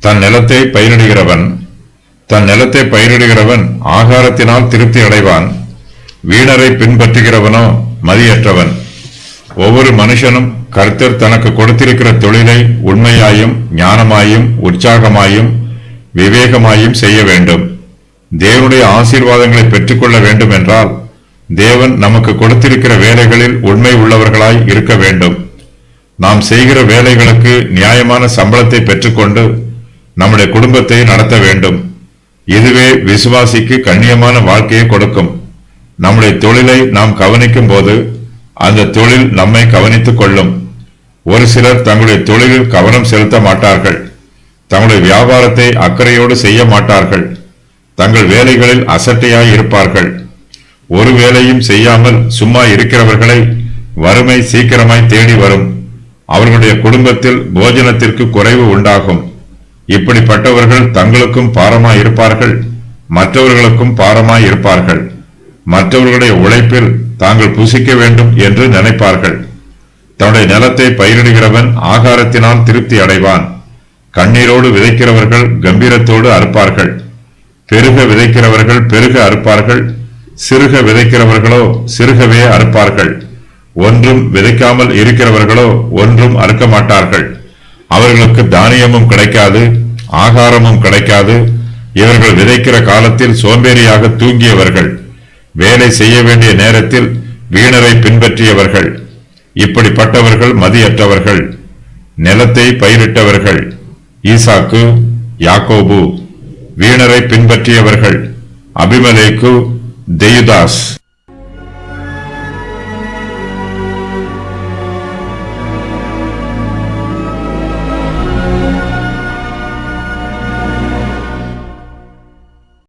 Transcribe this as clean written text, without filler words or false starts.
தன் நிலத்தை பயிரிடுகிறவன் ஆகாரத்தினால் திருப்தி அடைவான். வீணரை பின்பற்றுகிறவனோ மதியற்றவன். ஒவ்வொரு மனுஷனும் கர்த்தர் தனக்கு கொடுத்திருக்கிற தொழிலை உண்மையாயும் ஞானமாயும் உற்சாகமாயும் விவேகமாயும் செய்ய வேண்டும். தேவனுடைய ஆசீர்வாதங்களை பெற்றுக்கொள்ள வேண்டும் என்றால் தேவன் நமக்கு கொடுத்திருக்கிற வேலைகளில் உண்மை உள்ளவர்களாய் இருக்க வேண்டும். நாம் செய்கிற வேலைகளுக்கு நியாயமான சம்பளத்தை பெற்றுக்கொண்டு நம்முடைய குடும்பத்தை நடத்த வேண்டும். இதுவே விசுவாசிக்கு கண்ணியமான வாழ்க்கையை கொடுக்கும். நம்முடைய தொழிலை நாம் கவனிக்கும் போது அந்த தொழில் நம்மை கவனித்துக் கொள்ளும். ஒரு சிலர் தங்களுடைய தொழிலில் கவனம் செலுத்த மாட்டார்கள். தங்களுடைய வியாபாரத்தை அக்கறையோடு செய்ய மாட்டார்கள். தங்கள் வேலைகளில் அசட்டையாய் இருப்பார்கள். ஒரு வேலையும் செய்யாமல் சும்மா இருக்கிறவர்களை வறுமை சீக்கிரமாய் தேடி வரும். அவர்களுடைய குடும்பத்தில் போஜனத்திற்கு குறைவு உண்டாகும். இப்படிப்பட்டவர்கள் தங்களுக்கும் பாரமாய் இருப்பார்கள், மற்றவர்களுக்கும் பாரமாய் இருப்பார்கள். மற்றவர்களுடைய உழைப்பில் தாங்கள் புசிக்க வேண்டும் என்று நினைப்பார்கள். தன்னுடைய நிலத்தை பயிரிடுகிறவன் ஆகாரத்தினால் திருப்தி அடைவான். கண்ணீரோடு விதைக்கிறவர்கள் கம்பீரத்தோடு அறுப்பார்கள். பெருக விதைக்கிறவர்கள் பெருக அறுப்பார்கள். சிறுக விதைக்கிறவர்களோ சிறுகவே அறுப்பார்கள். ஒன்றும் விதைக்காமல் இருக்கிறவர்களோ ஒன்றும் அறுக்க மாட்டார்கள். அவர்களுக்கு தானியமும் கிடைக்காது, ஆகாரமும் கிடைக்காது. இவர்கள் விதைக்கிற காலத்தில் சோம்பேறியாக தூங்கியவர்கள், வேலை செய்ய வேண்டிய நேரத்தில் வீணரை பின்பற்றியவர்கள். இப்படிப்பட்டவர்கள் மதியற்றவர்கள். நிலத்தை பயிரிட்டவர்கள் ஈசாக்கு, யாக்கோபு. வீணரை பின்பற்றியவர்கள் அபிமெலேக்கு, தெயுதாஸ்.